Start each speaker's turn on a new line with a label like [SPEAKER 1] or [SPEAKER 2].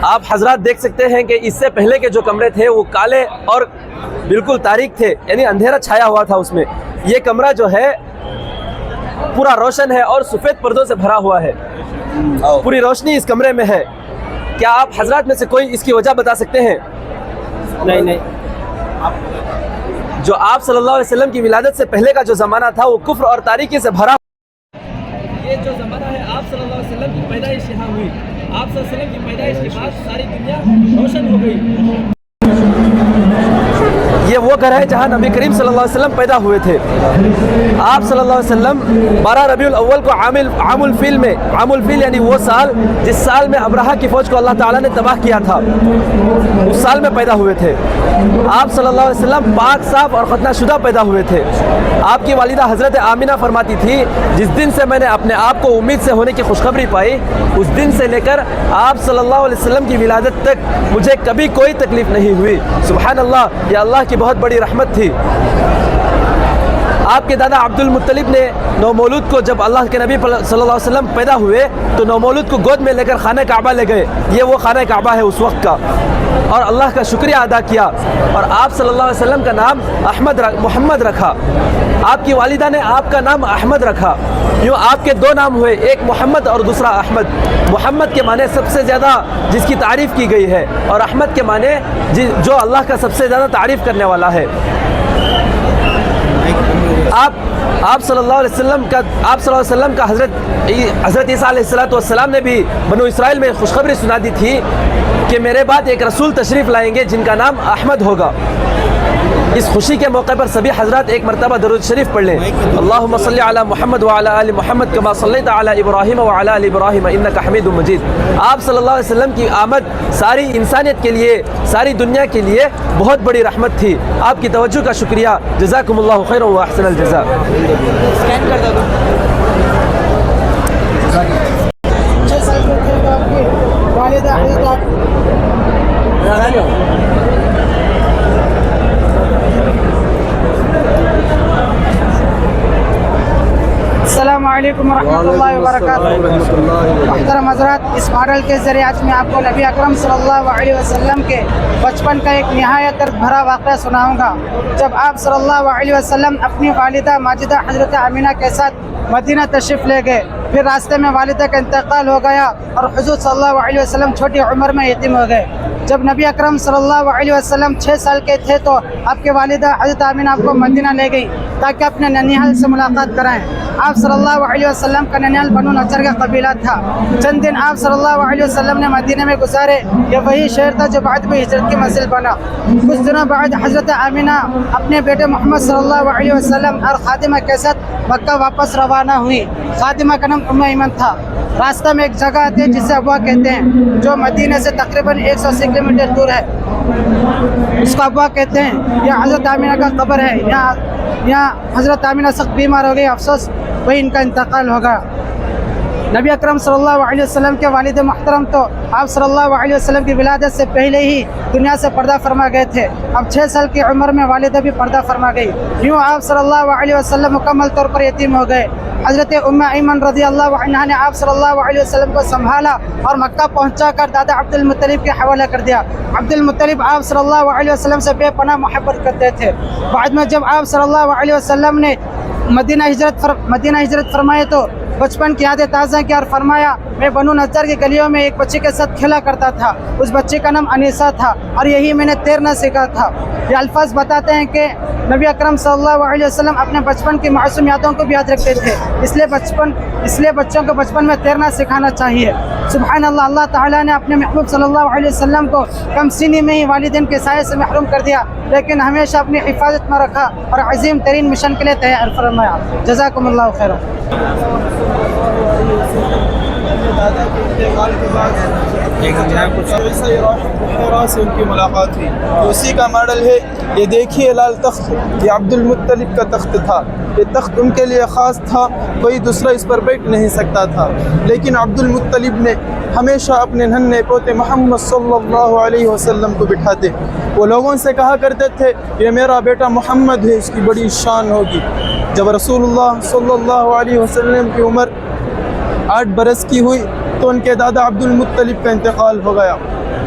[SPEAKER 1] آپ حضرات دیکھ سکتے ہیں کہ اس سے پہلے کے جو کمرے تھے وہ کالے اور بالکل تاریک تھے، یعنی اندھیرا چھایا ہوا تھا اس میں۔ یہ کمرہ جو ہے پورا روشن ہے اور سفید پردوں سے بھرا ہوا ہے، پوری روشنی اس کمرے میں ہے۔ کیا آپ حضرات میں سے کوئی اس کی وجہ بتا سکتے ہیں؟ نہیں، جو آپ صلی اللہ علیہ وسلم کی ولادت سے پہلے کا جو زمانہ تھا وہ کفر اور تاریکی سے بھرا۔ یہ جو زمانہ ہے آپ صلی اللہ علیہ وسلم کی پیدائش یہاں ہوئی، آپ صلی اللہ علیہ وسلم کی پیدائش کے بعد ساری دنیا روشن ہو گئی۔ یہ وہ گھر ہے جہاں نبی کریم صلی اللہ علیہ وسلم پیدا ہوئے تھے۔ آپ صلی اللہ علیہ وسلم 12 ربیع الاول کو عام الفیل میں، عام الفیل یعنی وہ سال جس سال میں ابرہہ کی فوج کو اللہ تعالیٰ نے تباہ کیا تھا، اس سال میں پیدا ہوئے تھے۔ آپ صلی اللہ علیہ وسلم پاک صاف اور ختنہ شدہ پیدا ہوئے تھے۔ آپ کی والدہ حضرت آمینہ فرماتی تھی، جس دن سے میں نے اپنے آپ کو امید سے ہونے کی خوشخبری پائی، اس دن سے لے کر آپ صلی اللہ علیہ وسلم کی ولادت تک مجھے کبھی کوئی تکلیف نہیں ہوئی۔ سبحان اللہ، یہ اللہ کی بہت بڑی رحمت تھی۔ آپ کے دادا عبد المطلب نے نومولود کو، جب اللہ کے نبی صلی اللہ علیہ وسلم پیدا ہوئے تو نومولود کو گود میں لے کر خانہ کعبہ لے گئے۔ یہ وہ خانہ کعبہ ہے اس وقت کا، اور اللہ کا شکریہ ادا کیا، اور آپ صلی اللہ علیہ وسلم کا نام محمد رکھا۔ آپ کی والدہ نے آپ کا نام احمد رکھا۔ یوں آپ کے دو نام ہوئے، ایک محمد اور دوسرا احمد۔ محمد کے معنی سب سے زیادہ جس کی تعریف کی گئی ہے، اور احمد کے معنی جو اللہ کا سب سے زیادہ تعریف کرنے والا ہے۔ آپ صلی اللہ علیہ وسلم کا حضرت عیسیٰ علیہ السلام نے بھی بنو اسرائیل میں خوشخبری سنا دی تھی کہ میرے بعد ایک رسول تشریف لائیں گے جن کا نام احمد ہوگا۔ اس خوشی کے موقع پر سبھی حضرات ایک مرتبہ درود شریف پڑھ لیں۔ اللہم صلی علی محمد وعلی آل محمد کما صلیت علی ابراہیم وعلی آل ابراہیم انک حمید مجید۔ آپ صلی اللہ علیہ وسلم کی آمد ساری انسانیت کے لیے، ساری دنیا کے لیے بہت بڑی رحمت تھی۔ آپ کی توجہ کا شکریہ، جزاکم اللہ خیر و احسن الجزاء۔
[SPEAKER 2] السلام علیکم ورحمۃ اللہ وبرکاتہ۔ محترم حضرات، اس ماڈل کے ذریعے آج میں آپ کو نبی اکرم صلی اللہ علیہ وسلم کے بچپن کا ایک نہایت درد بھرا واقعہ سناؤں گا۔ جب آپ صلی اللہ علیہ وسلم اپنی والدہ ماجدہ حضرت آمینہ کے ساتھ مدینہ تشریف لے گئے، پھر راستے میں والدہ کا انتقال ہو گیا اور حضور صلی اللہ علیہ وسلم چھوٹی عمر میں یتیم ہو گئے۔ جب نبی اکرم صلی اللہ علیہ وسلم 6 سال کے تھے تو آپ کے والدہ حضرت آمینہ آپ کو مدینہ لے گئی تاکہ اپنے ننیحال سے ملاقات کرائیں۔ آپ صلی اللہ علیہ وسلم کا ننیحال بنو نجر کا قبیلہ تھا۔ چند دن آپ صلی اللہ علیہ وسلم نے مدینہ میں گزارے۔ یہ وہی شہر تھا جو بعد میں ہجرت کی منزل بنا۔ کچھ دنوں بعد حضرت آمینہ اپنے بیٹے محمد صلی اللہ علیہ وسلم اور خادمہ کے ساتھ مکہ واپس روانہ ہوئی۔ خادمہ کا نام ام ایمن تھا۔ راستہ میں ایک جگہ آتی ہے جسے ابوا کہتے ہیں، جو مدینہ سے تقریباً 180 کلومیٹر دور ہے، اس کو ابوا کہتے ہیں۔ یہ حضرت آمینہ کا قبر ہے۔ یہاں حضرت آمینہ سخت بیمار ہو گئی، افسوس وہی ان کا انتقال ہوگا۔ نبی اکرم صلی اللہ علیہ وسلم کے والد محترم تو آپ صلی اللہ علیہ وسلم کی ولادت سے پہلے ہی دنیا سے پردہ فرما گئے تھے۔ اب 6 سال کی عمر میں والدہ بھی پردہ فرما گئی۔ یوں آپ صلی اللہ علیہ وسلم مکمل طور پر یتیم ہو گئے۔ حضرت ام ایمن رضی اللہ عنہا نے آپ صلی اللہ علیہ وسلم کو سنبھالا اور مکہ پہنچا کر دادا عبد المطلب کے حوالہ کر دیا۔ عبد المطلب آپ صلی اللہ علیہ وسلم سے بے پناہ محبت کرتے تھے۔ بعد میں جب آپ صلی اللہ علیہ وسلم نے مدینہ ہجرت فرمائے تو بچپن کی یادیں تازہ کی اور فرمایا، میں بنو نجر کی گلیوں میں ایک بچے کے ساتھ کھیلا کرتا تھا، اس بچے کا نام انیسہ تھا اور یہی میں نے تیرنا سیکھا تھا۔ یہ الفاظ بتاتے ہیں کہ نبی اکرم صلی اللہ علیہ وسلم اپنے بچپن کی معصوم یادوں کو بھی یاد رکھتے تھے، اس لیے بچوں کو بچپن میں تیرنا سکھانا چاہیے۔ سبحان اللہ، اللہ تعالیٰ نے اپنے محبوب صلی اللہ علیہ وسلم کو کم سنی میں ہی والدین کے سائے سے محروم کر دیا، لیکن ہمیشہ اپنی حفاظت میں رکھا اور عظیم ترین مشن کے لیے تیار فرمایا۔ جزاکم اللہ خیر۔
[SPEAKER 3] دادا کے انتقال کے بعد سے ان کی ملاقات ہوئی، اسی کا ماڈل ہے۔ یہ دیکھیے لال تخت، یہ عبد المطلب کا تخت تھا۔ یہ تخت ان کے لیے خاص تھا، کوئی دوسرا اس پر بیٹھ نہیں سکتا تھا، لیکن عبد المطلب نے ہمیشہ اپنے ننھے پوتے محمد صلی اللہ علیہ وسلم کو بٹھاتے۔ وہ لوگوں سے کہا کرتے تھے، یہ میرا بیٹا محمد ہے، اس کی بڑی شان ہوگی۔ جب رسول اللہ صلی اللہ علیہ وسلم کی عمر 8 برس کی ہوئی تو ان کے دادا عبد المطلب کا انتقال ہو گیا۔